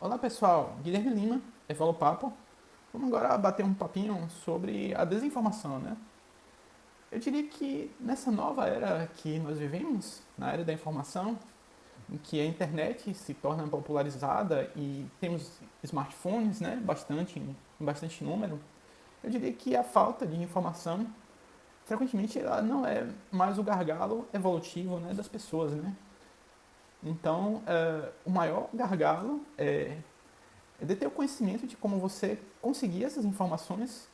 Olá pessoal, Guilherme Lima, Evolo Papo. Vamos agora bater um papinho sobre a desinformação, né? Eu diria que nessa nova era que nós vivemos, na era da informação, em que a internet se torna popularizada e temos smartphones, né, em bastante número, eu diria que a falta de informação, frequentemente, ela não é mais o gargalo evolutivo, né, das pessoas, né? Então, o maior gargalo é de ter o conhecimento de como você conseguir essas informações,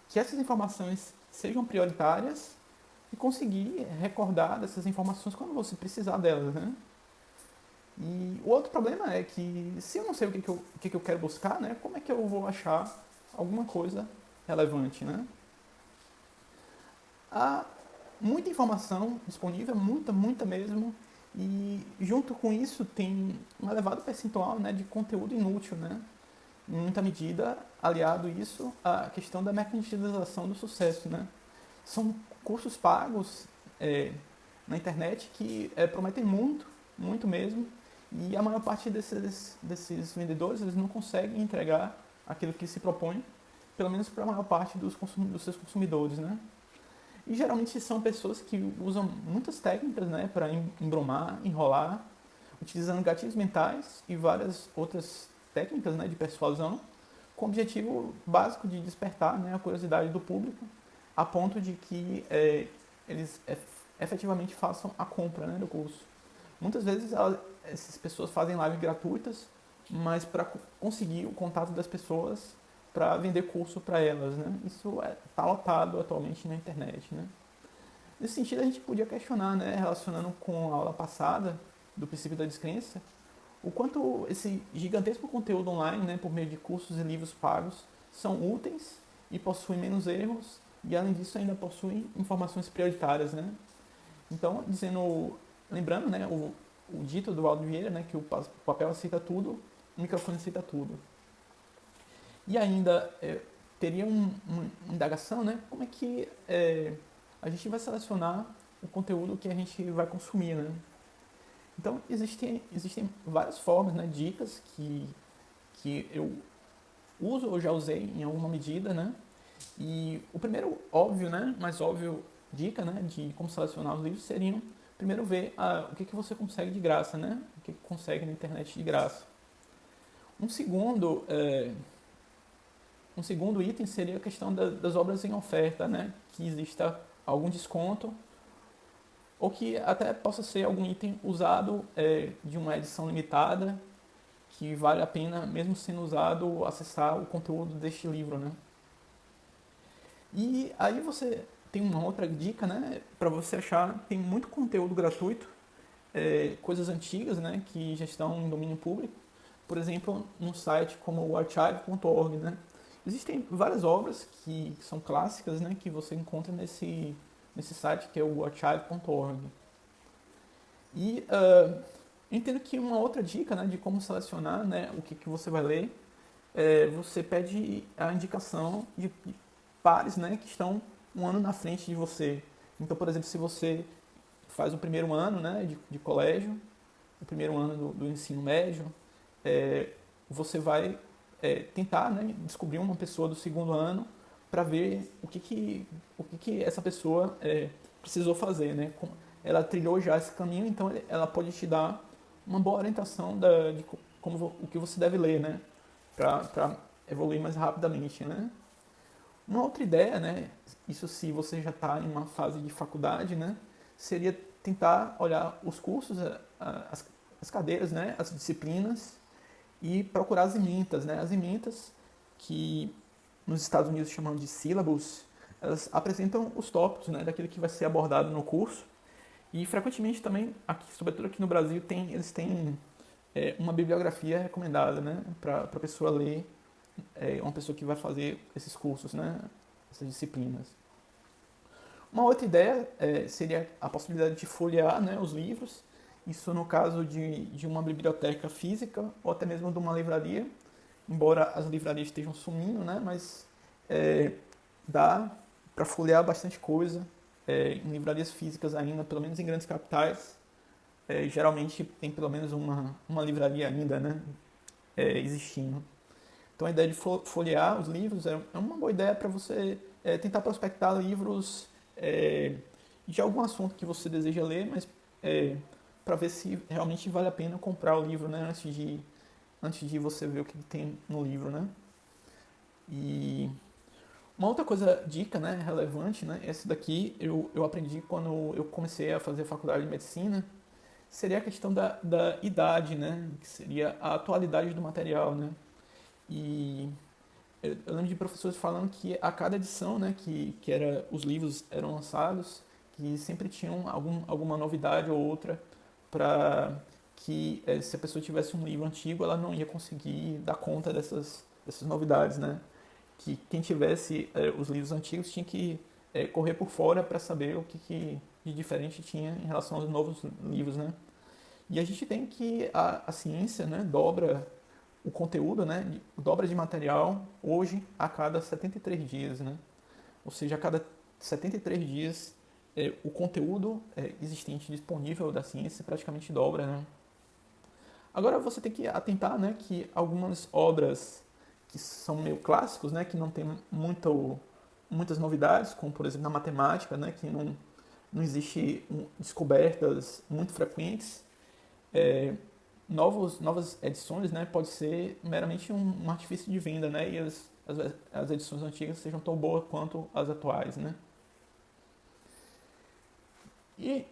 que essas informações sejam prioritárias e conseguir recordar dessas informações quando você precisar delas, né? E o outro problema é que se eu não sei o que eu quero buscar, né, como é que eu vou achar alguma coisa relevante, né? Há muita informação disponível, muita mesmo, e junto com isso tem um elevado percentual, né, de conteúdo inútil, né? Em muita medida, aliado isso à questão da mercantilização do sucesso, né? São cursos pagos é, na internet que prometem muito mesmo, e a maior parte desses vendedores eles não conseguem entregar aquilo que se propõe, pelo menos para a maior parte dos seus consumidores, né? E geralmente são pessoas que usam muitas técnicas, né, para embromar, enrolar, utilizando gatilhos mentais e várias outras técnicas, né, de persuasão, com o objetivo básico de despertar, né, a curiosidade do público, a ponto de que eles efetivamente façam a compra, né, do curso. Muitas vezes essas pessoas fazem lives gratuitas, mas para conseguir o contato das pessoas para vender curso para elas, né? Isso está lotado atualmente na internet, né? Nesse sentido, a gente podia questionar, né, relacionando com a aula passada do princípio da descrença, o quanto esse gigantesco conteúdo online, né, por meio de cursos e livros pagos, são úteis e possuem menos erros e, além disso, ainda possuem informações prioritárias, né? Então, lembrando, né, o dito do Aldo Vieira, né, que o papel aceita tudo, o microfone aceita tudo. E ainda teria uma indagação, né? Como é que a gente vai selecionar o conteúdo que a gente vai consumir, né? Então existem várias formas, né? Dicas que eu uso ou já usei em alguma medida, né? E o primeiro óbvio, né? Mais óbvio dica, né? De como selecionar os livros seriam primeiro ver o que você consegue de graça, né? O que consegue na internet de graça. Um segundo Um segundo item seria a questão das obras em oferta, né? Que exista algum desconto ou que até possa ser algum item usado de uma edição limitada que vale a pena, mesmo sendo usado, acessar o conteúdo deste livro, né? E aí você tem uma outra dica, né? Para você achar, tem muito conteúdo gratuito, coisas antigas, né? Que já estão em domínio público. Por exemplo, num site como o archive.org, né? Existem várias obras que são clássicas, né, que você encontra nesse site que é o archive.org. E entendo que uma outra dica, né, de como selecionar, né, o que você vai ler, você pede a indicação de pares, né, que estão um ano na frente de você. Então, por exemplo, se você faz o primeiro ano, né, de colégio, o primeiro ano do ensino médio, você vai tentar, né, descobrir uma pessoa do segundo ano para ver o que essa pessoa precisou fazer, né? Ela trilhou já esse caminho, então ela pode te dar uma boa orientação de como o que você deve ler, né? Para evoluir mais rapidamente, né? Uma outra ideia, né? Isso se você já está em uma fase de faculdade, né? Seria tentar olhar os cursos, as cadeiras, né? As disciplinas e procurar as ementas, né? As ementas que nos Estados Unidos chamam de syllabus, elas apresentam os tópicos, né, daquilo que vai ser abordado no curso. E frequentemente também, aqui, sobretudo aqui no Brasil, eles têm uma bibliografia recomendada, né, para a pessoa ler, uma pessoa que vai fazer esses cursos, né, essas disciplinas. Uma outra ideia seria a possibilidade de folhear, né, os livros, isso no caso de uma biblioteca física ou até mesmo de uma livraria, embora as livrarias estejam sumindo, né, mas dá para folhear bastante coisa em livrarias físicas ainda, pelo menos em grandes capitais. Geralmente tem pelo menos uma livraria ainda, né, existindo. Então a ideia de folhear os livros é uma boa ideia para você tentar prospectar livros de algum assunto que você deseja ler, mas para ver se realmente vale a pena comprar o livro, né, antes de você ver o que tem no livro, né? E uma outra coisa, dica, né, relevante, né, essa daqui eu aprendi quando eu comecei a fazer faculdade de medicina, seria a questão da idade, né, que seria a atualidade do material, né? E eu lembro de professores falando que a cada edição, né, que os livros eram lançados, que sempre tinham alguma novidade ou outra para que se a pessoa tivesse um livro antigo, ela não ia conseguir dar conta dessas novidades, né? Que quem tivesse os livros antigos tinha que correr por fora para saber o que de diferente tinha em relação aos novos livros, né? E a gente tem que a ciência, né, dobra o conteúdo, né, dobra de material hoje a cada 73 dias, né? Ou seja, a cada 73 dias o conteúdo existente disponível da ciência praticamente dobra, né? Agora você tem que atentar, né, que algumas obras que são meio clássicos, né, que não tem muitas novidades, como por exemplo na matemática, né, que não existe descobertas muito frequentes, é, novas edições, né, pode ser meramente um artifício de venda, né, e as edições antigas sejam tão boas quanto as atuais, né. E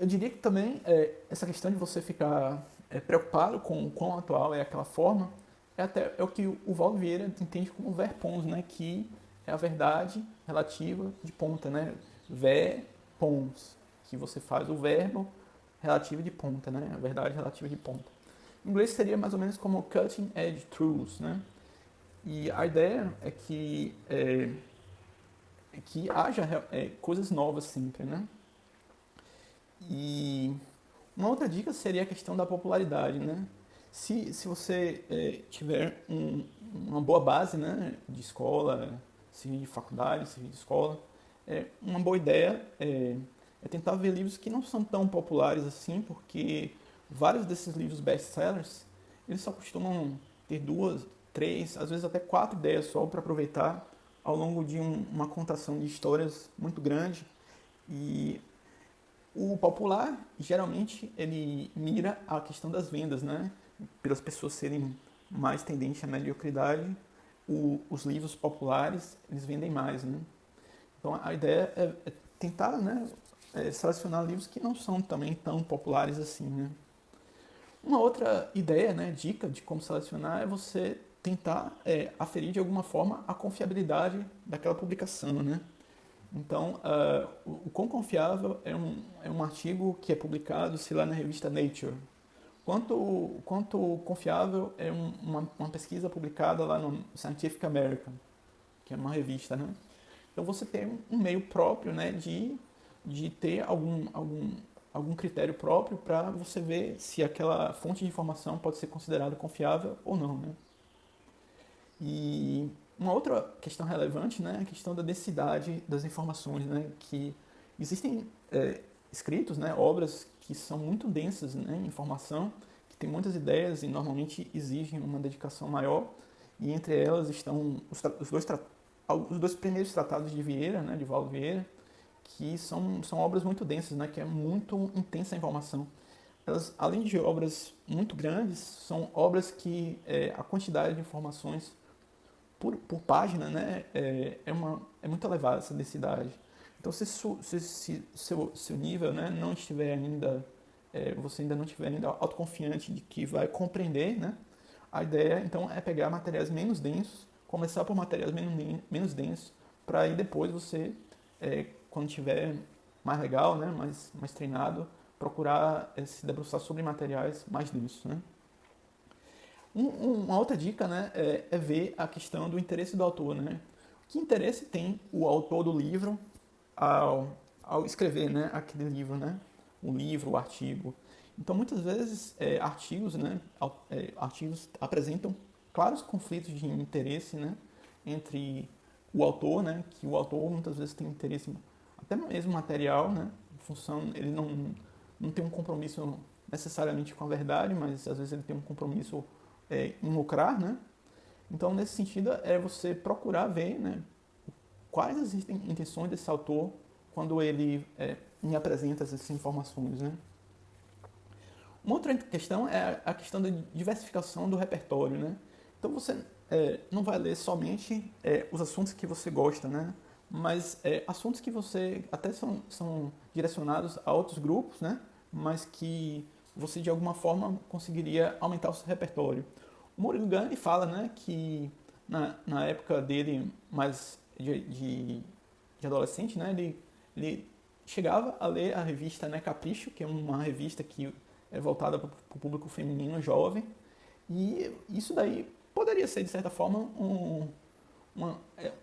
eu diria que também essa questão de você ficar preocupado com o quão atual é aquela forma é o que o Valdo Vieira entende como ver pons, né, que é a verdade relativa de ponta, né, ver pons, que você faz o verbo relativo de ponta, né, a verdade relativa de ponta. Em inglês seria mais ou menos como cutting edge truths, né? E a ideia é que haja coisas novas sempre, né? E uma outra dica seria a questão da popularidade, né? Se você tiver uma boa base, né, de escola, seja de faculdade, seja de escola, uma boa ideia é tentar ver livros que não são tão populares assim, porque vários desses livros best-sellers, eles só costumam ter duas, três, às vezes até quatro ideias só para aproveitar ao longo de uma contação de histórias muito grande. E o popular, geralmente, ele mira a questão das vendas, né? Pelas pessoas serem mais tendentes à mediocridade, os livros populares, eles vendem mais, né? Então, a ideia é tentar, né, selecionar livros que não são também tão populares assim, né? Uma outra ideia, né, dica de como selecionar é você tentar aferir de alguma forma a confiabilidade daquela publicação, né? Então, o quão confiável é um artigo que é publicado, sei lá, na revista Nature? Quanto confiável é uma pesquisa publicada lá no Scientific American, que é uma revista, né? Então, você tem um meio próprio, né, de ter algum critério próprio para você ver se aquela fonte de informação pode ser considerada confiável ou não, né? E uma outra questão relevante, né, é a questão da densidade das informações, né, que existem escritos, né, obras que são muito densas, né, em informação, que têm muitas ideias e normalmente exigem uma dedicação maior, e entre elas estão os dois primeiros tratados de Vieira, né, de Valdo Vieira, que são obras muito densas, né, que é muito intensa a informação. Elas, além de obras muito grandes, são obras que a quantidade de informações por página, né, é muito elevada essa densidade. Então, se seu nível, né, não estiver ainda, você ainda não estiver ainda autoconfiante de que vai compreender, né, a ideia, então, é pegar materiais menos densos, começar por materiais menos densos, para aí depois você, quando tiver mais legal, né, mais treinado, procurar se debruçar sobre materiais mais densos, né. Uma outra dica, né, é ver a questão do interesse do autor, né? Que interesse tem o autor do livro ao escrever, né, aquele livro, né? O livro, o artigo. Então, muitas vezes, artigos apresentam claros conflitos de interesse, né, entre o autor, né, que o autor muitas vezes tem interesse até mesmo material, né, em função, ele não tem um compromisso necessariamente com a verdade, mas às vezes ele tem um compromisso em lucrar, né? Então, nesse sentido, é você procurar ver, né, quais as intenções desse autor quando ele me apresenta essas informações, né? Uma outra questão é a questão da diversificação do repertório, né? Então você não vai ler somente os assuntos que você gosta, né? Mas assuntos que você até são direcionados a outros grupos, né? Mas que você de alguma forma conseguiria aumentar o seu repertório. O Murilo Gun ele fala, né, que na época dele mais de adolescente, né, ele chegava a ler a revista, né, Capricho, que é uma revista que é voltada para o público feminino jovem, e isso daí poderia ser, de certa forma,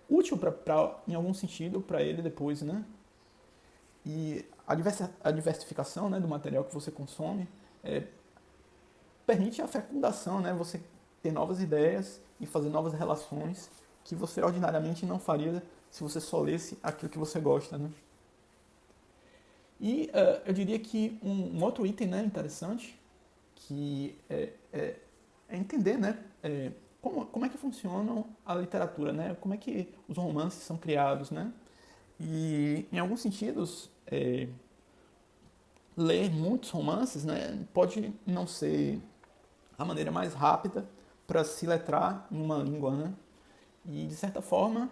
útil em algum sentido para ele depois, né? E a diversificação, né, do material que você consome permite a fecundação, né? Você ter novas ideias e fazer novas relações que você ordinariamente não faria se você só lesse aquilo que você gosta, né? E eu diria que um outro item, né, interessante que é entender, né, como é que funciona a literatura, né? Como é que os romances são criados, né? E em alguns sentidos, ler muitos romances, né, pode não ser a maneira mais rápida para se letrar em uma língua, né? E de certa forma,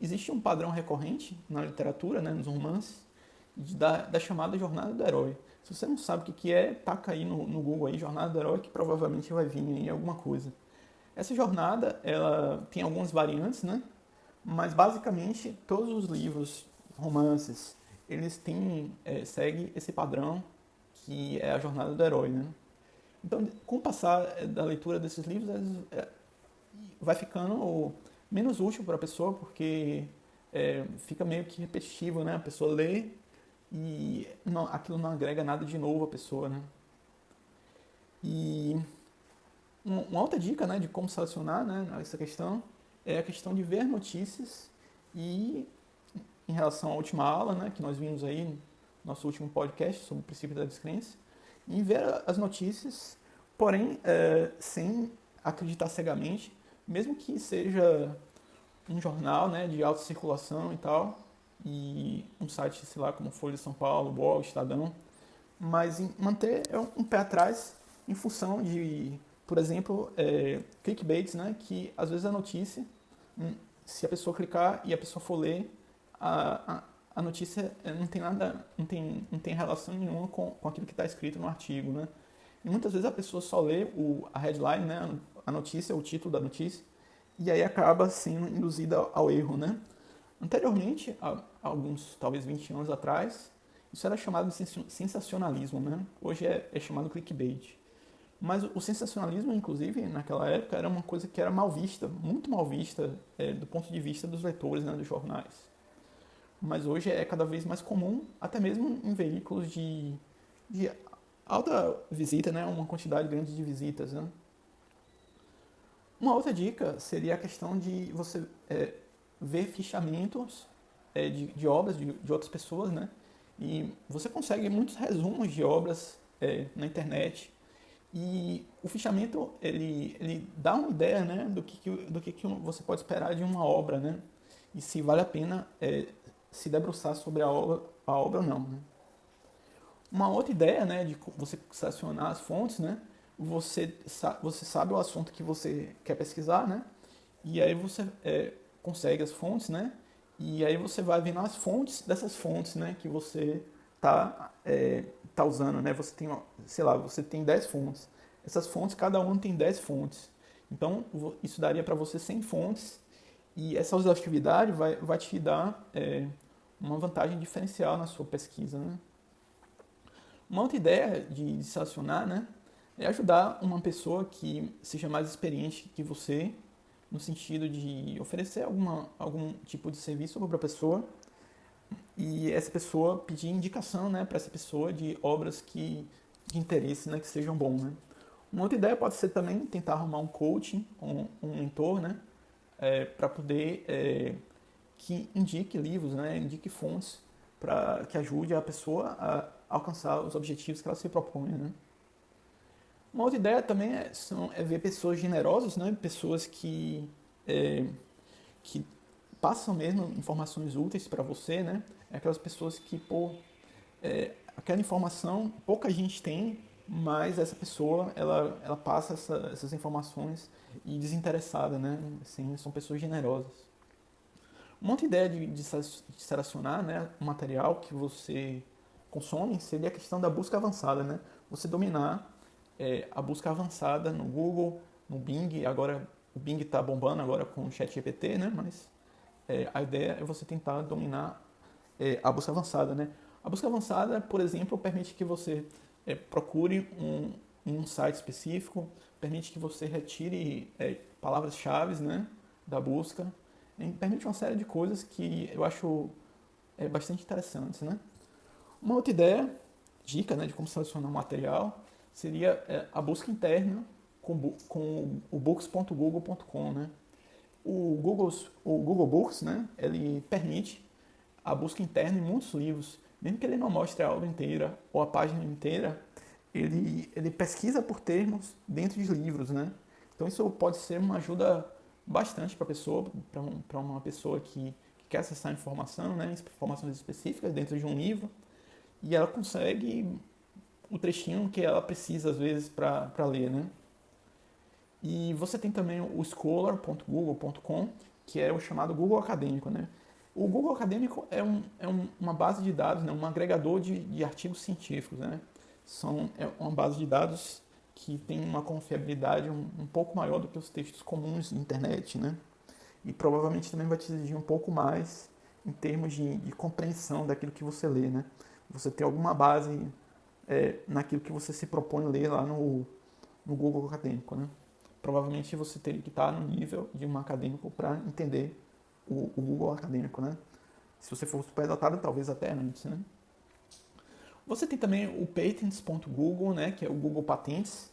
existe um padrão recorrente na literatura, né, nos romances, da chamada jornada do herói. Se você não sabe o que é, taca aí no Google aí, jornada do herói, que provavelmente vai vir aí alguma coisa. Essa jornada, ela tem algumas variantes, né? Mas basicamente todos os livros, romances, eles seguem esse padrão que é a jornada do herói, né? Então, com o passar da leitura desses livros, vai ficando menos útil para a pessoa, porque fica meio que repetitivo, né? A pessoa lê e aquilo não agrega nada de novo à pessoa, né? E uma outra dica, né, de como selecionar, né, essa questão é a questão de ver notícias e em relação à última aula, né, que nós vimos aí no nosso último podcast sobre o princípio da descrença, e ver as notícias, porém sem acreditar cegamente, mesmo que seja um jornal, né, de alta circulação e tal, e um site, sei lá, como Folha de São Paulo, UOL, Estadão, mas manter um pé atrás em função de, por exemplo, clickbaits, né, que às vezes a notícia, se a pessoa clicar e a pessoa for ler, a notícia não tem nada, não tem relação nenhuma com aquilo que está escrito no artigo, né? E muitas vezes a pessoa só lê a headline, né, a notícia, o título da notícia, e aí acaba sendo induzida ao erro, né? Anteriormente, há alguns, talvez 20 anos atrás, isso era chamado de sensacionalismo, né? Hoje é chamado clickbait. Mas o sensacionalismo, inclusive, naquela época, era uma coisa que era mal vista, muito mal vista, do ponto de vista dos leitores, né, dos jornais. Mas hoje é cada vez mais comum, até mesmo em veículos de alta visita, né, uma quantidade grande de visitas, né? Uma outra dica seria a questão de você ver fichamentos de obras de outras pessoas, né? E você consegue muitos resumos de obras na internet. E o fichamento, ele dá uma ideia, né, do que você pode esperar de uma obra, né? E se vale a pena se debruçar sobre a obra ou não, né? Uma outra ideia, né, de você selecionar as fontes, né? Você sabe o assunto que você quer pesquisar, né? E aí você consegue as fontes, né? E aí você vai vendo as fontes dessas fontes, né? Que você tá usando, né? Você tem, sei lá, você tem 10 fontes. Essas fontes, cada uma tem 10 fontes. Então, isso daria para você 100 fontes. E essa exaustividade vai te dar uma vantagem diferencial na sua pesquisa, né? Uma outra ideia de selecionar, né, é ajudar uma pessoa que seja mais experiente que você, no sentido de oferecer algum tipo de serviço para a pessoa e essa pessoa pedir indicação, né, para essa pessoa de obras de interesse, né, que sejam bons, né. Uma outra ideia pode ser também tentar arrumar um coaching, um mentor, né, para poder que indique livros, né, indique fontes para que ajude a pessoa a alcançar os objetivos que ela se propõe, né. Uma outra ideia também é ver pessoas generosas, né? Pessoas que passam mesmo informações úteis para você, né? É aquelas pessoas que, aquela informação pouca gente tem, mas essa pessoa, ela passa essas informações e desinteressada, né? Assim, são pessoas generosas. Uma outra ideia de selecionar, né, o material que você consome seria a questão da busca avançada, né? Você dominar a busca avançada no Google, no Bing. Agora o Bing está bombando agora com o ChatGPT, né? Mas a ideia é você tentar dominar a busca avançada, né? A busca avançada, por exemplo, permite que você procure um site específico, permite que você retire palavras-chave, né, da busca, permite uma série de coisas que eu acho bastante interessantes, né? Uma outra ideia, dica, né, de como selecionar um material, seria a busca interna com o books.google.com, né? O Google Books, né, ele permite a busca interna em muitos livros. Mesmo que ele não mostre a obra inteira ou a página inteira, ele pesquisa por termos dentro de livros, né? Então isso pode ser uma ajuda bastante para pessoa, para uma pessoa que quer acessar informação, né, informações específicas dentro de um livro, e ela consegue o trechinho que ela precisa às vezes para ler, né? E você tem também o scholar.google.com, que é o chamado Google Acadêmico, né? O Google Acadêmico é uma base de dados, né? Um agregador de artigos científicos, né? É uma base de dados que tem uma confiabilidade um pouco maior do que os textos comuns na internet, né? E provavelmente também vai te exigir um pouco mais em termos de compreensão daquilo que você lê, né? Você tem alguma base naquilo que você se propõe ler lá no Google Acadêmico, né? Provavelmente você teria que estar no nível de um acadêmico para entender o Google Acadêmico, né? Se você for superdotado, talvez até antes, né? Você tem também o patents.google, né, que é o Google Patentes,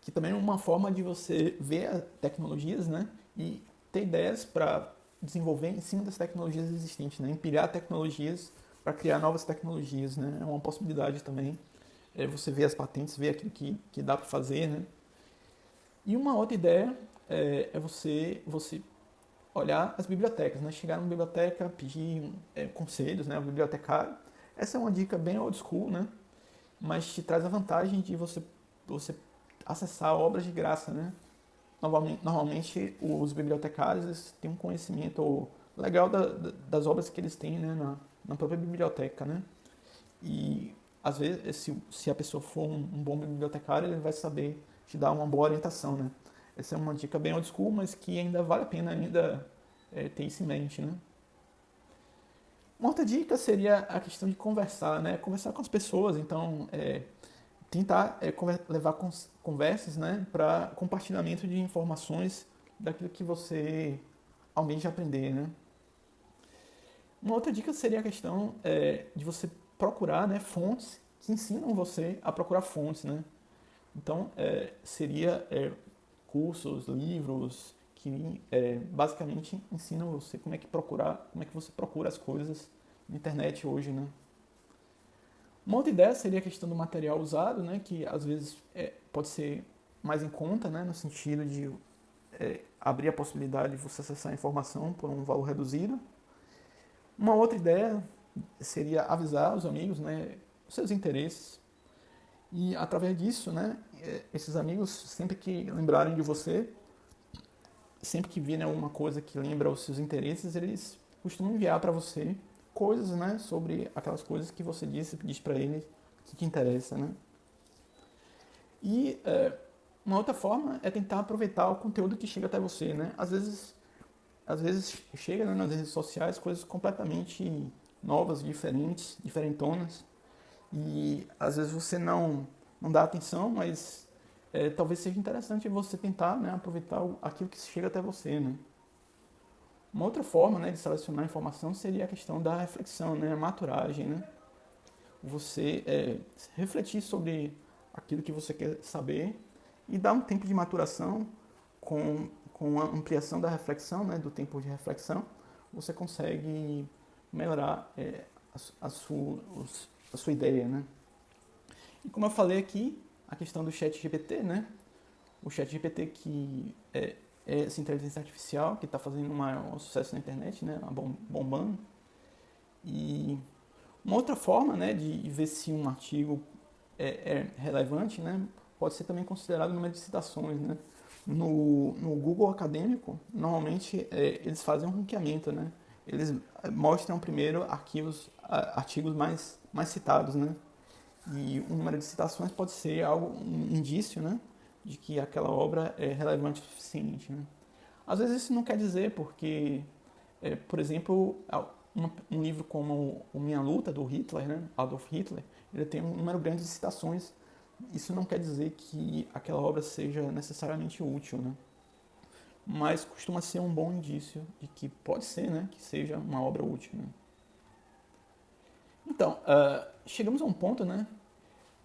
que também é uma forma de você ver tecnologias, né, e ter ideias para desenvolver em cima das tecnologias existentes, né, empilhar tecnologias para criar novas tecnologias, né, é uma possibilidade também. Você ver as patentes, ver aquilo que dá para fazer, né. E uma outra ideia é você olhar as bibliotecas, né, chegar numa biblioteca, pedir conselhos, né, ao bibliotecário. Essa é uma dica bem old school, né? Mas te traz a vantagem de você acessar obras de graça, né? Normalmente os bibliotecários têm um conhecimento legal das obras que eles têm, né, na própria biblioteca, né? E às vezes, se a pessoa for um bom bibliotecário, ele vai saber te dar uma boa orientação, né? Essa é uma dica bem old school, mas que ainda vale a pena ainda ter isso em mente, né? Uma outra dica seria a questão de conversar, né? Conversar com as pessoas, então tentar levar conversas, né, para compartilhamento de informações daquilo que você almeja aprender, né? Uma outra dica seria a questão de você procurar, né, fontes que ensinam você a procurar fontes, né? Então seria cursos, livros que basicamente ensinam você como é que você procura as coisas na internet hoje, né? Uma outra ideia seria a questão do material usado, né, que às vezes pode ser mais em conta, né, no sentido de abrir a possibilidade de você acessar a informação por um valor reduzido. Uma outra ideia seria avisar os amigos, né, os seus interesses, e através disso, né, esses amigos, sempre que lembrarem de você, sempre que virem alguma coisa que lembra os seus interesses, eles costumam enviar para você coisas, né, sobre aquelas coisas que você diz para eles que te interessa, né? E uma outra forma é tentar aproveitar o conteúdo que chega até você, né? Às vezes chega, né, nas redes sociais coisas completamente novas, diferentes, diferentonas, e às vezes você não dá atenção, mas talvez seja interessante você tentar, né, aproveitar aquilo que chega até você, né? Uma outra forma, né, de selecionar informação seria a questão da reflexão, né, a maturagem, né? Você refletir sobre aquilo que você quer saber e dar um tempo de maturação com a ampliação da reflexão, né, do tempo de reflexão, você consegue melhorar a sua ideia, né? E como eu falei aqui, a questão do chat GPT, né? O chat GPT que é essa inteligência artificial que está fazendo um maior sucesso na internet, né? Bombando. E uma outra forma, né, de ver se um artigo é relevante, né, pode ser também considerado o número de citações, né? No Google Acadêmico, normalmente eles fazem um ranqueamento, né? Eles mostram primeiro artigos mais citados, né? E o número de citações pode ser um indício, né, de que aquela obra é relevante o suficiente, né? Às vezes isso não quer dizer porque, por exemplo, um livro como O Minha Luta, do Hitler, né, Adolf Hitler, ele tem um número grande de citações. Isso não quer dizer que aquela obra seja necessariamente útil, né? Mas costuma ser um bom indício de que pode ser, né, que seja uma obra útil, né? Então, chegamos a um ponto, né,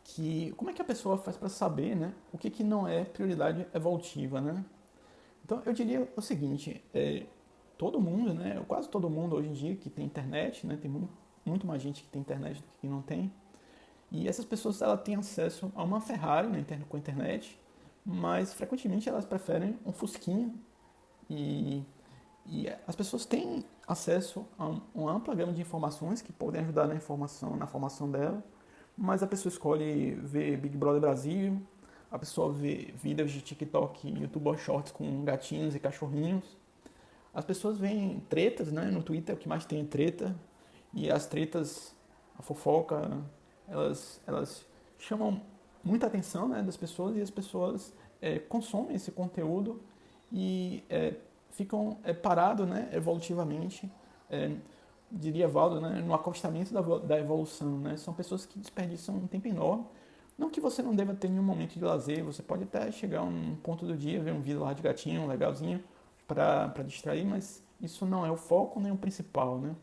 que como é que a pessoa faz para saber, né, o que não é prioridade evolutiva, né? Então, eu diria o seguinte, todo mundo, né, quase todo mundo hoje em dia que tem internet, né, tem muito mais gente que tem internet do que não tem, e essas pessoas elas têm acesso a uma Ferrari, né, com a internet, mas frequentemente elas preferem um Fusquinha e, e as pessoas têm acesso a uma ampla gama de informações que podem ajudar na formação dela, mas a pessoa escolhe ver Big Brother Brasil, a pessoa vê vídeos de TikTok e YouTube Shorts com gatinhos e cachorrinhos. As pessoas veem tretas, né? No Twitter o que mais tem é treta. E as tretas, a fofoca, elas chamam muita atenção, né, das pessoas e as pessoas consomem esse conteúdo e ficam parados, né, evolutivamente, diria Valdo, né, no acostamento da evolução, né? São pessoas que desperdiçam um tempo enorme. Não que você não deva ter nenhum momento de lazer, você pode até chegar a um ponto do dia, ver um vídeo lá de gatinho legalzinho para distrair, mas isso não é o foco nem o principal, né?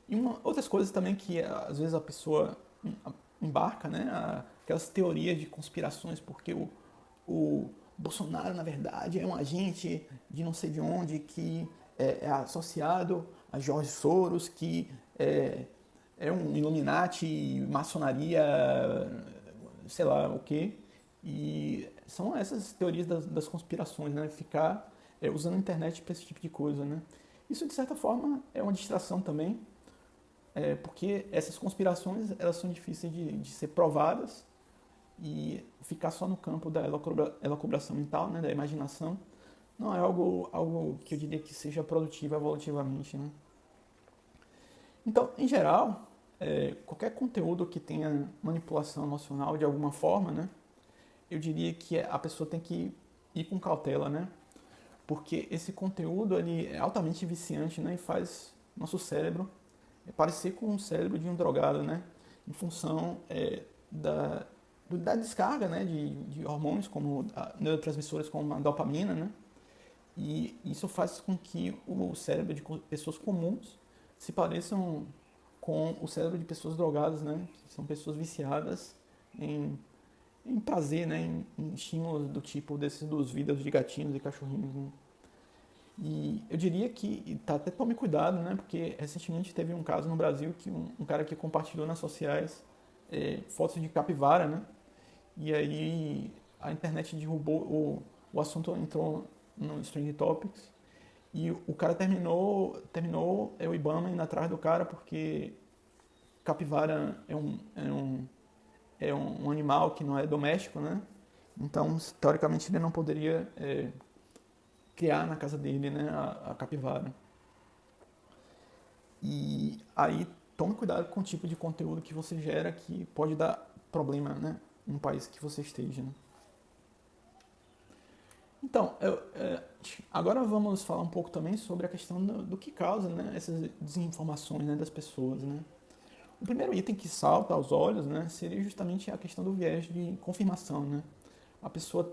E outras coisas também que às vezes a pessoa embarca, né? Aquelas teorias de conspirações, porque o Bolsonaro, na verdade, é um agente de não sei de onde que é associado a Jorge Soros, que é um Illuminati, maçonaria, sei lá o quê. E são essas teorias das conspirações, né? Ficar usando a internet para esse tipo de coisa, né? Isso, de certa forma, é uma distração também, porque essas conspirações elas são difíceis de ser provadas e ficar só no campo da elucubração mental, né? Da imaginação, não é algo que eu diria que seja produtivo evolutivamente, né? Então, em geral, qualquer conteúdo que tenha manipulação emocional de alguma forma, né, eu diria que a pessoa tem que ir com cautela, né? Porque esse conteúdo ele é altamente viciante, né, e faz nosso cérebro parecer com o cérebro de um drogado, né? Em função da descarga, né, de hormônios como neurotransmissores como a dopamina, né? E isso faz com que o cérebro de pessoas comuns se pareçam com o cérebro de pessoas drogadas, né? Que são pessoas viciadas em prazer, né? Em estímulos do tipo dos vídeos de gatinhos e cachorrinhos, né? E eu diria que até tome cuidado, né? Porque recentemente teve um caso no Brasil que um cara que compartilhou nas sociais fotos de capivara, né? E aí a internet derrubou, o assunto entrou no Strange Topics e o cara terminou o Ibama indo atrás do cara porque capivara é um animal que não é doméstico, né? Então, teoricamente, ele não poderia criar na casa dele, né, a capivara. E aí, tome cuidado com o tipo de conteúdo que você gera que pode dar problema, né, no país que você esteja, né? Então, agora vamos falar um pouco também sobre a questão do que causa, né, essas desinformações, né, das pessoas, né? O primeiro item que salta aos olhos, né, seria justamente a questão do viés de confirmação, né? A pessoa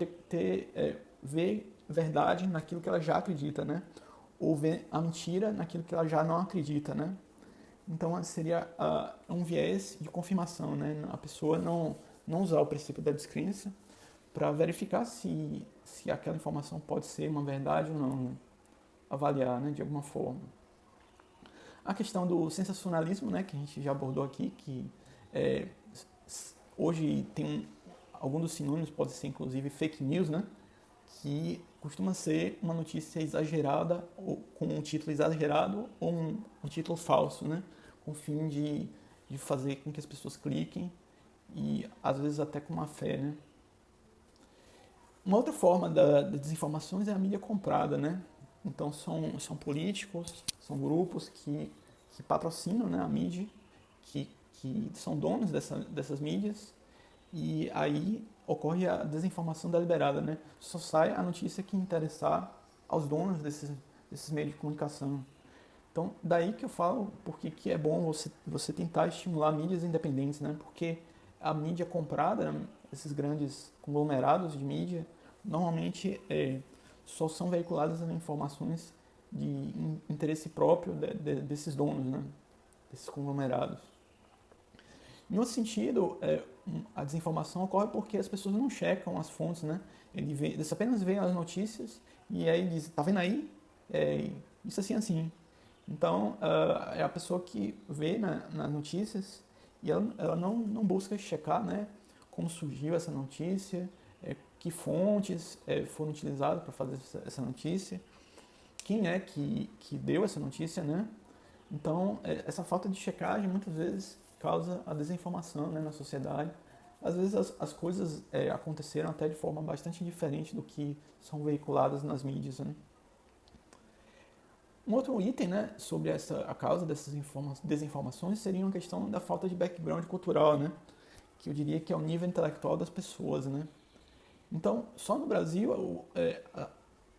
ver verdade naquilo que ela já acredita, né? Ou ver a mentira naquilo que ela já não acredita, né? Então seria um viés de confirmação, né? A pessoa não usar o princípio da descrença para verificar se aquela informação pode ser uma verdade ou não, né? Avaliar, né, de alguma forma. A questão do sensacionalismo, né, que a gente já abordou aqui, que hoje tem algum dos sinônimos pode ser inclusive fake news, né? Que costuma ser uma notícia exagerada, ou com um título exagerado ou um título falso, né? Com o fim de fazer com que as pessoas cliquem e às vezes até com má fé, né? Uma outra forma da desinformação é a mídia comprada, né? Então são políticos, são grupos que patrocinam, né, a mídia, que são donos dessas mídias, e aí ocorre a desinformação deliberada, né? Só sai a notícia que interessar aos donos desses meios de comunicação. Então, daí que eu falo porque que é bom você tentar estimular mídias independentes, né? Porque a mídia comprada, né, esses grandes conglomerados de mídia, normalmente só são veiculadas as informações de interesse próprio desses donos, né? Desses conglomerados. Em outro sentido, a desinformação ocorre porque as pessoas não checam as fontes, né? Eles apenas veem as notícias e aí diz, tá vendo aí? Isso assim, assim. Então, é a pessoa que vê nas notícias e ela não busca checar, né, como surgiu essa notícia, que fontes foram utilizadas para fazer essa notícia, quem é que deu essa notícia, né? Então, essa falta de checagem muitas vezes causa a desinformação, né, na sociedade. Às vezes as coisas aconteceram até de forma bastante diferente do que são veiculadas nas mídias, né? Um outro item, né, sobre a causa dessas desinformações seria uma questão da falta de background cultural, né? Que eu diria que é o nível intelectual das pessoas, né? Então, só no Brasil,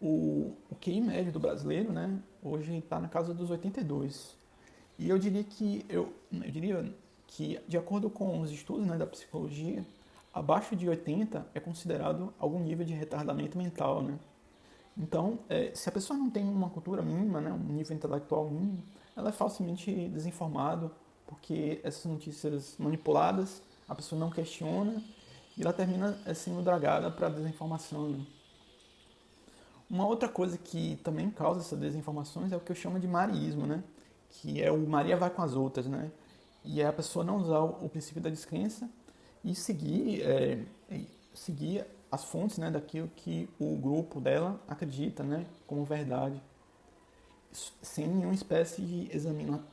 o QI médio do brasileiro, né, hoje está na casa dos 82. E eu diria que, de acordo com os estudos, né, da psicologia, abaixo de 80 é considerado algum nível de retardamento mental, né? Então, se a pessoa não tem uma cultura mínima, né, um nível intelectual mínimo, ela é facilmente desinformada, porque essas notícias manipuladas, a pessoa não questiona e ela termina sendo dragada para a desinformação, né? Uma outra coisa que também causa essas desinformações é o que eu chamo de mariismo, né? Que é o Maria vai com as outras, né? E é a pessoa não usar o princípio da descrença e seguir as fontes, né, daquilo que o grupo dela acredita, né, como verdade, sem nenhuma espécie de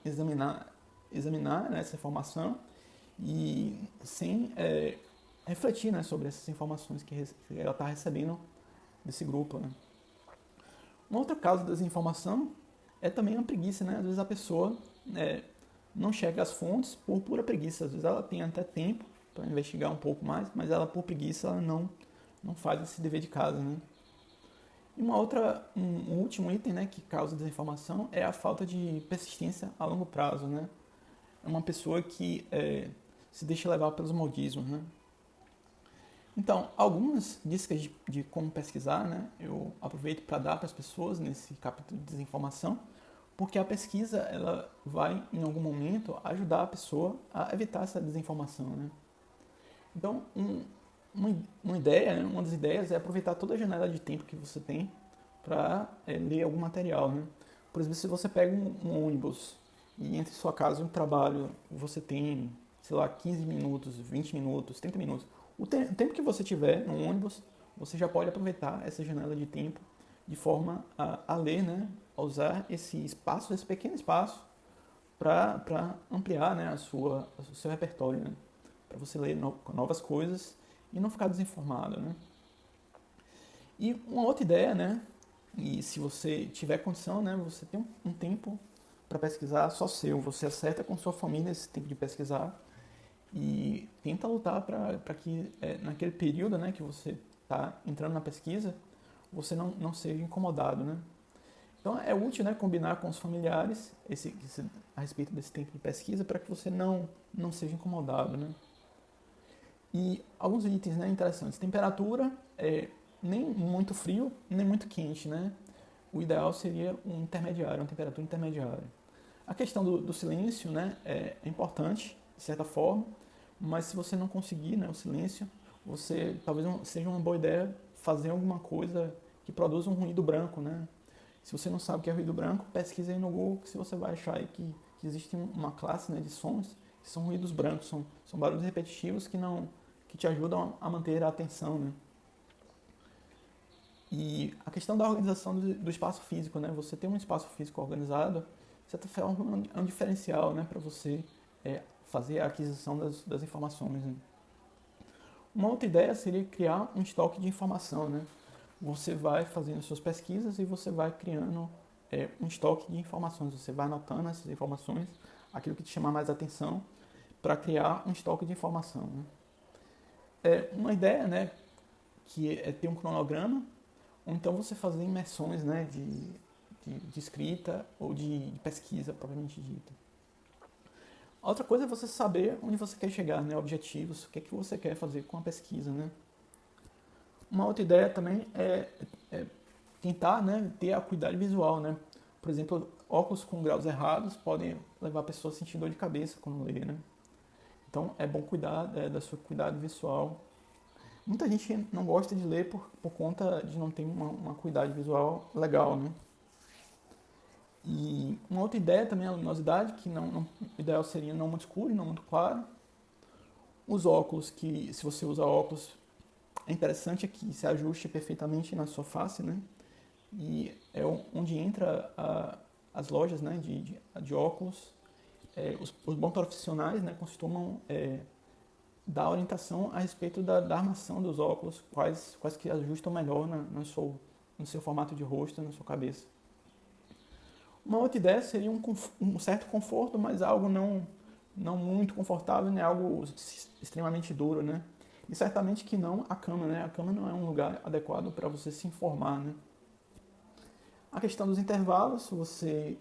examinar, né, essa informação e sem refletir, né, sobre essas informações que ela está recebendo desse grupo, né. Uma outra causa da desinformação é também a preguiça, né? Às vezes a pessoa não chega às fontes por pura preguiça. Às vezes ela tem até tempo para investigar um pouco mais, mas ela por preguiça ela não faz esse dever de casa, né? E um último item, né, que causa desinformação é a falta de persistência a longo prazo, né? É uma pessoa que se deixa levar pelos modismos, né? Então, algumas dicas de como pesquisar, né, eu aproveito para dar para as pessoas nesse capítulo de desinformação, porque a pesquisa ela vai, em algum momento, ajudar a pessoa a evitar essa desinformação, né? Então, uma ideia, né, uma das ideias é aproveitar toda a janela de tempo que você tem para ler algum material, né? Por exemplo, se você pega um ônibus e entre sua casa e o trabalho você tem, sei lá, 15 minutos, 20 minutos, 30 minutos, o tempo que você tiver no ônibus, você já pode aproveitar essa janela de tempo de forma a ler, né? A usar esse espaço, esse pequeno espaço, para ampliar, né, o seu repertório, né? Para você ler novas coisas e não ficar desinformado, né? E uma outra ideia, né? E se você tiver condição, né, você tem um tempo para pesquisar só seu. Você acerta com sua família esse tempo de pesquisar e tenta lutar para que naquele período, né, que você está entrando na pesquisa, você não seja incomodado, né? Então é útil, né, combinar com os familiares a respeito desse tempo de pesquisa para que você não seja incomodado, né? E alguns itens, né, interessantes. Temperatura, nem muito frio, nem muito quente, né? O ideal seria um intermediário, uma temperatura intermediária. A questão do silêncio, né, é importante, de certa forma, mas se você não conseguir, né, o silêncio, talvez seja uma boa ideia fazer alguma coisa que produza um ruído branco, né? Se você não sabe o que é ruído branco, pesquise aí no Google, que você vai achar aí que existe uma classe, né, de sons que são ruídos brancos, são barulhos repetitivos que que te ajudam a manter a atenção, né? E a questão da organização do espaço físico, né? Você ter um espaço físico organizado, de certa forma, é um diferencial, né? Para você fazer a aquisição das informações, né? Uma outra ideia seria criar um estoque de informação, né? Você vai fazendo suas pesquisas e você vai criando um estoque de informações. Você vai anotando essas informações, aquilo que te chama mais atenção, para criar um estoque de informação, né? Uma ideia, né, que é ter um cronograma, ou então você fazer imersões, né, de escrita ou de pesquisa propriamente dita. Outra coisa é você saber onde você quer chegar, né, objetivos, o que é que você quer fazer com a pesquisa, né. Uma outra ideia também é tentar, né, ter a acuidade visual, né. Por exemplo, óculos com graus errados podem levar a pessoa a sentir dor de cabeça quando lê, né. Então é bom cuidar da sua cuidado visual. Muita gente não gosta de ler por conta de não ter uma acuidade visual legal, né. E uma outra ideia também é a luminosidade, que o ideal seria não muito escuro e não muito claro. Os óculos, que se você usa óculos, é interessante que se ajuste perfeitamente na sua face, né? E é onde entra as lojas, né, de óculos. Os bons profissionais, né, costumam dar orientação a respeito da armação dos óculos, quais que ajustam melhor no seu formato de rosto, na sua cabeça. Uma outra ideia seria um certo conforto, mas algo não muito confortável, né? Algo extremamente duro, né? E certamente que não a cama, né? A cama não é um lugar adequado para você se informar, né? A questão dos intervalos, você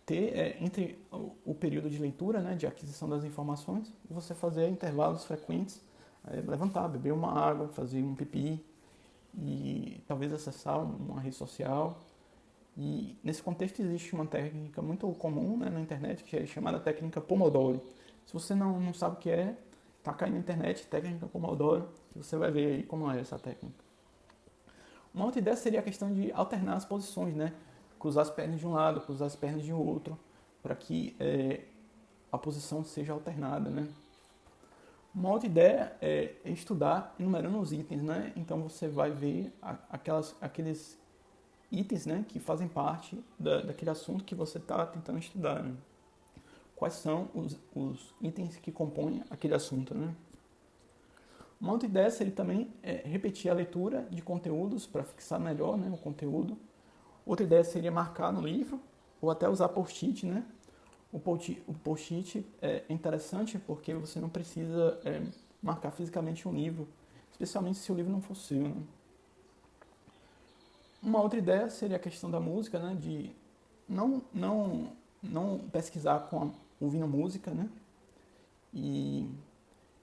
ter entre o período de leitura, né, de aquisição das informações, você fazer intervalos frequentes, levantar, beber uma água, fazer um pipi e talvez acessar uma rede social. E nesse contexto existe uma técnica muito comum, né, na internet, que é chamada técnica Pomodoro. Se você não sabe o que é, taca aí na internet, técnica Pomodoro, que você vai ver aí como é essa técnica. Uma outra ideia seria a questão de alternar as posições, né? Cruzar as pernas de um lado, cruzar as pernas de outro, para que a posição seja alternada, né? Uma outra ideia é estudar enumerando os itens, né? Então você vai ver aqueles itens, né, que fazem parte daquele assunto que você está tentando estudar, né? Quais são os itens que compõem aquele assunto, né? Uma outra ideia seria também repetir a leitura de conteúdos para fixar melhor, né, o conteúdo. Outra ideia seria marcar no livro ou até usar post-it, né? O post-it é interessante porque você não precisa marcar fisicamente um livro, especialmente se o livro não for seu, né? Uma outra ideia seria a questão da música, né? De não pesquisar ouvindo música, né? E,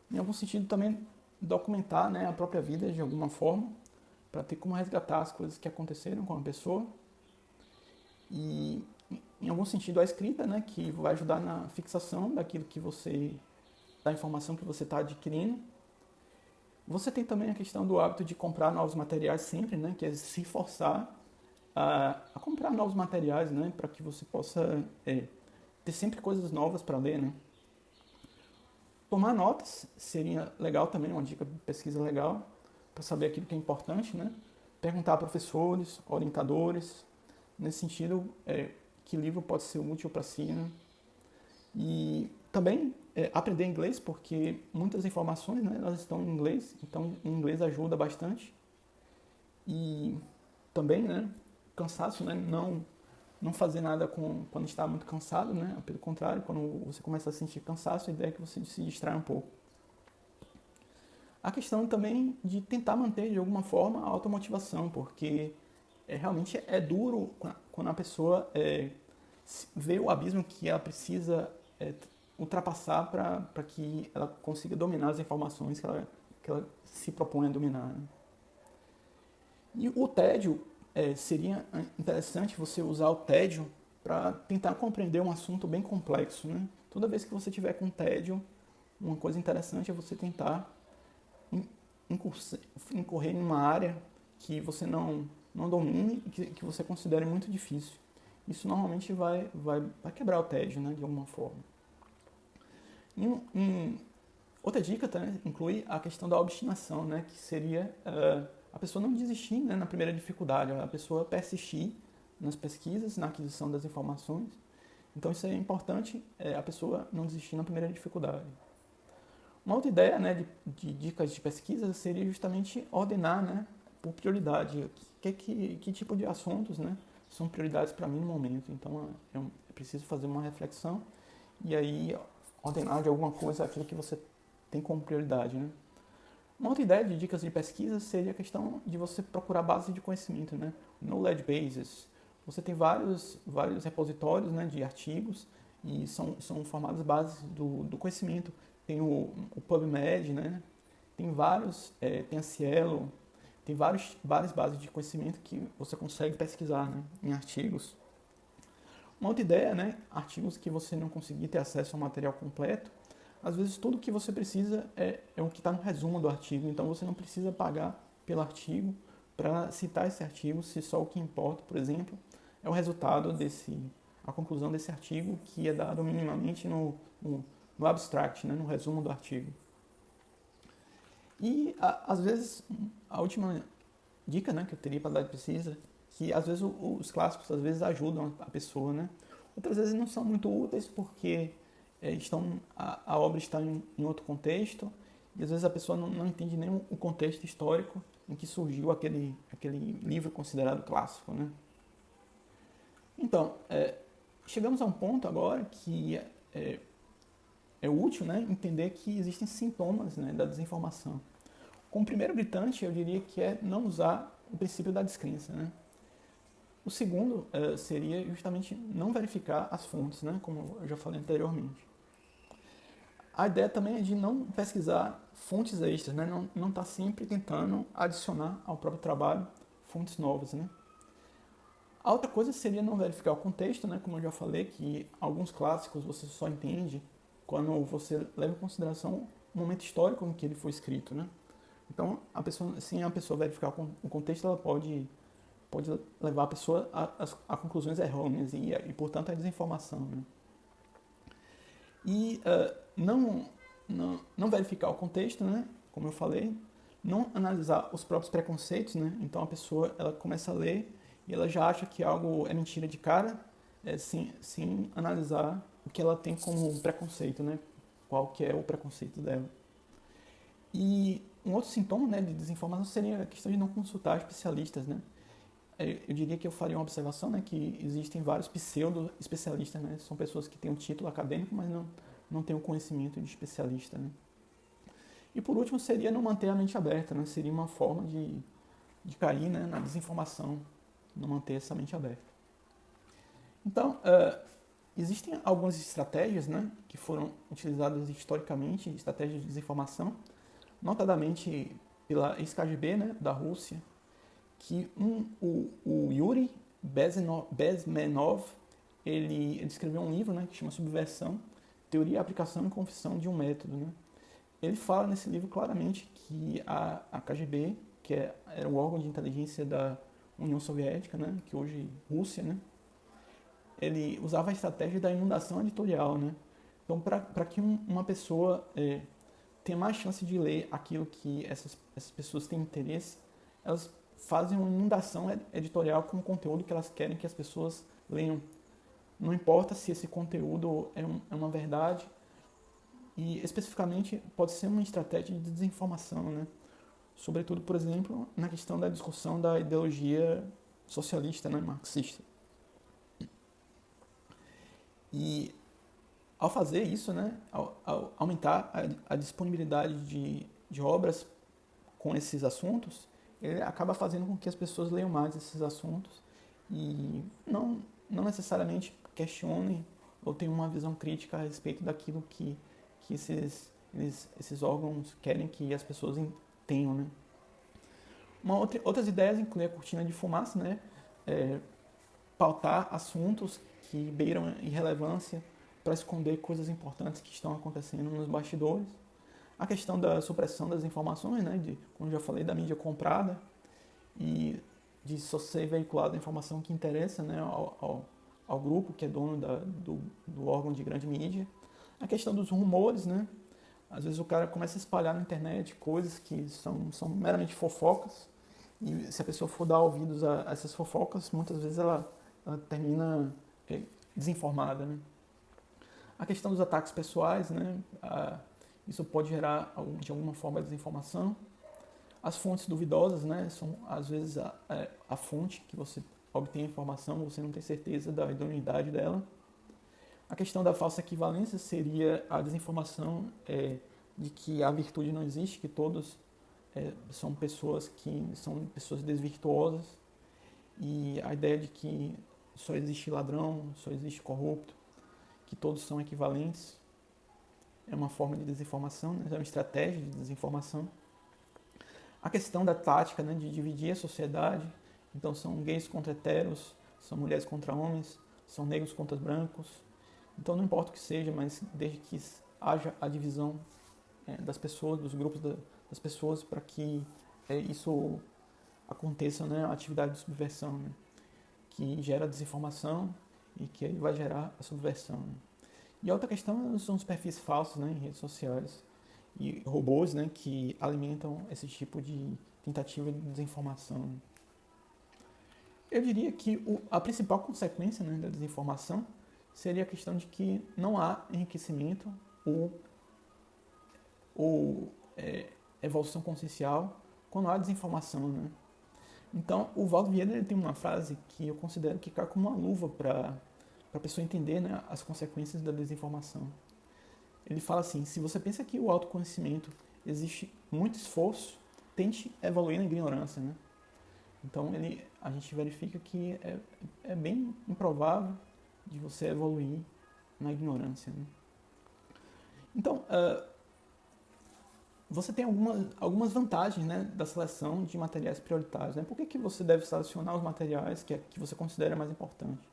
em algum sentido, também documentar, né, a própria vida de alguma forma, para ter como resgatar as coisas que aconteceram com a pessoa. E, em algum sentido, a escrita, né, que vai ajudar na fixação da informação que você está adquirindo. Você tem também a questão do hábito de comprar novos materiais sempre, né, que é se forçar a comprar novos materiais, né, para que você possa ter sempre coisas novas para ler, né. Tomar notas seria legal também, uma dica de pesquisa legal, para saber aquilo que é importante, né. Perguntar a professores, orientadores, nesse sentido, que livro pode ser útil para si, né. E também aprender inglês, porque muitas informações, né, elas estão em inglês, então o inglês ajuda bastante. E também, né, cansaço, né, não fazer nada quando está muito cansado, né, pelo contrário, quando você começa a sentir cansaço, a ideia é que você se distrai um pouco. A questão também de tentar manter de alguma forma a automotivação, porque realmente é duro quando a pessoa vê o abismo que ela precisa ultrapassar para que ela consiga dominar as informações que ela se propõe a dominar, né? E o tédio, seria interessante você usar o tédio para tentar compreender um assunto bem complexo, né? Toda vez que você tiver com tédio, uma coisa interessante é você tentar incorrer em uma área que você não domine e que você considere muito difícil. Isso normalmente vai quebrar o tédio, né, de alguma forma. Outra dica também inclui a questão da obstinação, né, que seria a pessoa não desistir, né, na primeira dificuldade, a pessoa persistir nas pesquisas, na aquisição das informações. Então isso é importante, a pessoa não desistir na primeira dificuldade. Uma outra ideia, né, de dicas de pesquisa seria justamente ordenar, né, por prioridade. Que tipo de assuntos, né, são prioridades para mim no momento. Então eu preciso fazer uma reflexão e aí ordenar de alguma coisa aquilo que você tem como prioridade, né? Uma outra ideia de dicas de pesquisa seria a questão de você procurar bases de conhecimento, né? Knowledge bases. Você tem vários repositórios, né, de artigos e são formadas bases do conhecimento. Tem o PubMed, né? Tem vários, tem a Cielo, tem várias bases de conhecimento que você consegue pesquisar, né, em artigos. Uma outra ideia, né, artigos que você não conseguir ter acesso ao material completo, às vezes tudo que você precisa é o que está no resumo do artigo, então você não precisa pagar pelo artigo para citar esse artigo, se só o que importa, por exemplo, é o resultado a conclusão desse artigo que é dado minimamente no abstract, né, no resumo do artigo. E às vezes a última dica, né, que eu teria para dar de pesquisa, que às vezes os clássicos às vezes ajudam a pessoa, né? Outras vezes não são muito úteis porque a obra está em outro contexto e às vezes a pessoa não entende nem o contexto histórico em que surgiu aquele livro considerado clássico, né? Então, chegamos a um ponto agora que é útil, né, entender que existem sintomas, né, da desinformação. Como primeiro gritante, eu diria que é não usar o princípio da descrença, né? O segundo seria justamente não verificar as fontes, né, como eu já falei anteriormente. A ideia também é de não pesquisar fontes extras, né, não estar sempre tentando adicionar ao próprio trabalho fontes novas, né? A outra coisa seria não verificar o contexto, né, como eu já falei, que alguns clássicos você só entende quando você leva em consideração o momento histórico em que ele foi escrito, né? Então, sem a pessoa verificar o contexto, ela pode levar a pessoa a conclusões errôneas e, portanto, a desinformação, né? E não verificar o contexto, né? Como eu falei, não analisar os próprios preconceitos, né? Então, a pessoa ela começa a ler e ela já acha que algo é mentira de cara, sem analisar o que ela tem como preconceito, né? Qual que é o preconceito dela. E um outro sintoma, né, de desinformação seria a questão de não consultar especialistas, né? Eu diria que eu faria uma observação, né, que existem vários pseudo-especialistas, né? São pessoas que têm um título acadêmico, mas não têm o conhecimento de especialista, né? E por último seria não manter a mente aberta, né? Seria uma forma de cair, né, na desinformação, não manter essa mente aberta. Então, existem algumas estratégias, né, que foram utilizadas historicamente, estratégias de desinformação, notadamente pela ex-KGB, né, da Rússia, que o Yuri Bezmenov, ele escreveu um livro, né, que chama Subversão, Teoria, Aplicação e Confissão de um Método. Né? Ele fala nesse livro claramente que a KGB, que era o órgão de inteligência da União Soviética, né, que hoje é Rússia, né, ele usava a estratégia da inundação editorial. Né? Então, para que uma pessoa tenha mais chance de ler aquilo que essas pessoas têm interesse, elas fazem uma inundação editorial com o conteúdo que elas querem que as pessoas leiam. Não importa se esse conteúdo é uma verdade, e especificamente pode ser uma estratégia de desinformação, né? Sobretudo, por exemplo, na questão da discussão da ideologia socialista, né, marxista. E ao fazer isso, né, ao aumentar a disponibilidade de obras com esses assuntos, ele acaba fazendo com que as pessoas leiam mais esses assuntos e não necessariamente questionem ou tenham uma visão crítica a respeito daquilo que esses órgãos querem que as pessoas tenham, né? Outras ideias incluem a cortina de fumaça, né? Pautar assuntos que beiram irrelevância para esconder coisas importantes que estão acontecendo nos bastidores. A questão da supressão das informações, né, como eu já falei, da mídia comprada e de só ser veiculada a informação que interessa, né, ao grupo que é dono do órgão de grande mídia. A questão dos rumores, né, Às vezes o cara começa a espalhar na internet coisas que são meramente fofocas, e se a pessoa for dar ouvidos a essas fofocas, muitas vezes ela termina desinformada, né? A questão dos ataques pessoais, né? Isso pode gerar, de alguma forma, desinformação. As fontes duvidosas, né? São, às vezes, a fonte que você obtém a informação, você não tem certeza da idoneidade dela. A questão da falsa equivalência seria a desinformação de que a virtude não existe, que todos são pessoas desvirtuosas, e a ideia de que só existe ladrão, só existe corrupto, que todos são equivalentes, é uma forma de desinformação, né? É uma estratégia de desinformação. A questão da tática, né, de dividir a sociedade, então são gays contra heteros, são mulheres contra homens, são negros contra brancos, então não importa o que seja, mas desde que haja a divisão das pessoas, dos grupos das pessoas, para que isso aconteça, né, a atividade de subversão, né, que gera desinformação e que aí vai gerar a subversão. Né. E a outra questão são os perfis falsos, né, em redes sociais e robôs, né, que alimentam esse tipo de tentativa de desinformação. Né. Eu diria que a principal consequência, né, da desinformação seria a questão de que não há enriquecimento ou evolução consciencial quando há desinformação. Né. Então, o Valdo Vieira ele tem uma frase que eu considero que cai como uma luva para a pessoa entender, né, as consequências da desinformação. Ele fala assim: se você pensa que o autoconhecimento existe muito esforço, tente evoluir na ignorância. Né. Então, a gente verifica que é bem improvável de você evoluir na ignorância. Né. Então, você tem algumas vantagens, né, da seleção de materiais prioritários. Né? Por que você deve selecionar os materiais que você considera mais importantes?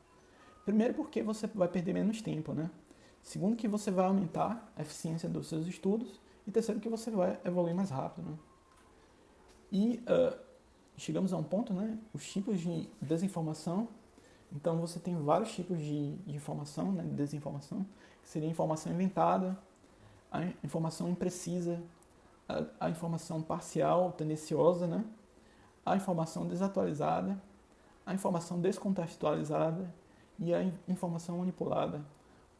Primeiro, porque você vai perder menos tempo. Né? Segundo, que você vai aumentar a eficiência dos seus estudos. E terceiro, que você vai evoluir mais rápido. Né? E chegamos a um ponto, né, os tipos de desinformação. Então, você tem vários tipos de informação, né, de desinformação, que seria a informação inventada, a informação imprecisa, a informação parcial, tendenciosa, né? A informação desatualizada, a informação descontextualizada e a informação manipulada.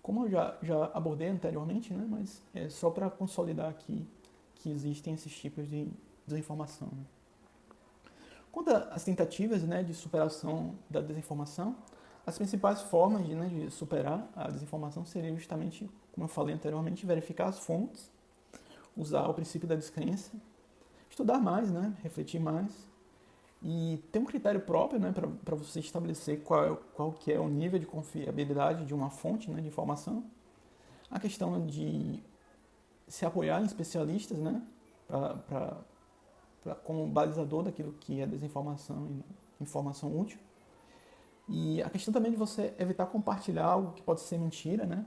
Como eu já abordei anteriormente, né? Mas é só para consolidar aqui que existem esses tipos de desinformação. Né? Quanto às tentativas, né, de superação da desinformação, as principais formas de superar a desinformação seriam justamente, como eu falei anteriormente, verificar as fontes, usar o princípio da descrença, estudar mais, né, refletir mais e ter um critério próprio, né, para você estabelecer qual que é o nível de confiabilidade de uma fonte, né, de informação. A questão de se apoiar em especialistas, né, como balizador daquilo que é desinformação e informação útil. E a questão também de você evitar compartilhar algo que pode ser mentira, né,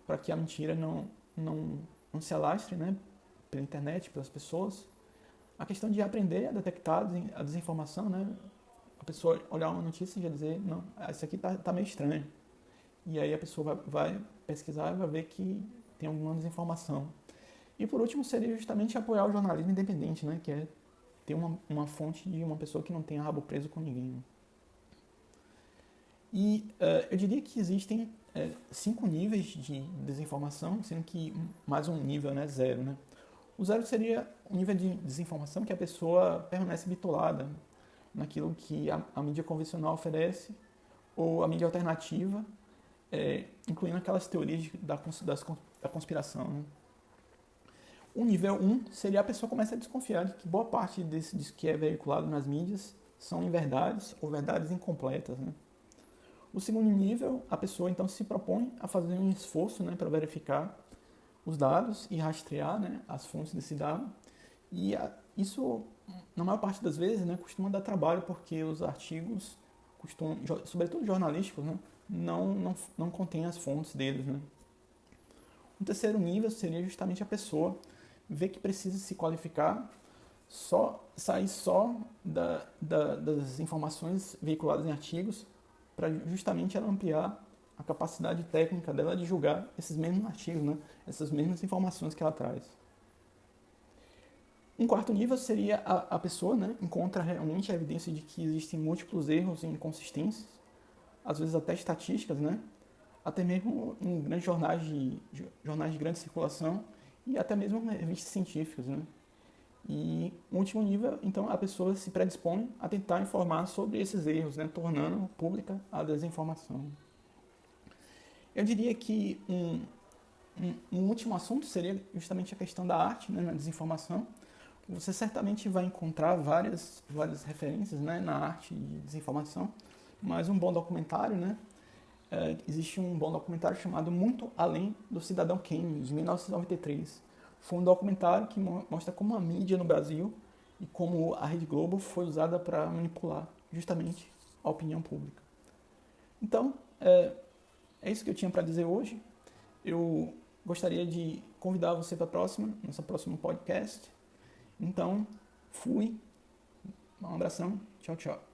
para que a mentira não se alastre, né, pela internet, pelas pessoas. A questão de aprender a detectar a desinformação, né? A pessoa olhar uma notícia e já dizer, não, isso aqui tá meio estranho. E aí a pessoa vai pesquisar e vai ver que tem alguma desinformação. E por último seria justamente apoiar o jornalismo independente, né? Que é ter uma fonte de uma pessoa que não tenha rabo preso com ninguém. Né? E eu diria que existem 5 níveis de desinformação, sendo que mais um nível, né, 0, né? O 0 seria o nível de desinformação que a pessoa permanece bitolada naquilo que a mídia convencional oferece ou a mídia alternativa, incluindo aquelas teorias da conspiração. Né? O nível 1 seria a pessoa começa a desconfiar de que boa parte disso que é veiculado nas mídias são inverdades ou verdades incompletas. Né? O segundo nível, a pessoa então se propõe a fazer um esforço, né, para verificar os dados e rastrear, né, as fontes desse dado. E isso, na maior parte das vezes, né, costuma dar trabalho, porque os artigos, sobretudo jornalísticos, né, não contêm as fontes deles. Né. O terceiro nível seria justamente a pessoa ver que precisa se qualificar, sair só das informações veiculadas em artigos, para justamente ela ampliar a capacidade técnica dela de julgar esses mesmos artigos, né? Essas mesmas informações que ela traz. Um quarto nível seria a pessoa, né, encontra realmente a evidência de que existem múltiplos erros e inconsistências, às vezes até estatísticas, né, até mesmo em grandes jornais de grande circulação e até mesmo em revistas científicas, né. E no último nível, então, a pessoa se predispõe a tentar informar sobre esses erros, né, tornando pública a desinformação. Eu diria que um último assunto seria justamente a questão da arte, né, na desinformação. Você certamente vai encontrar várias referências, né, na arte de desinformação, mas um bom documentário, né, existe um bom documentário chamado Muito Além do Cidadão Kane, de 1993. Foi um documentário que mostra como a mídia no Brasil e como a Rede Globo foi usada para manipular justamente a opinião pública. Então, é isso que eu tinha para dizer hoje. Eu gostaria de convidar você para nossa próxima podcast. Então, fui. Um abração. Tchau, tchau.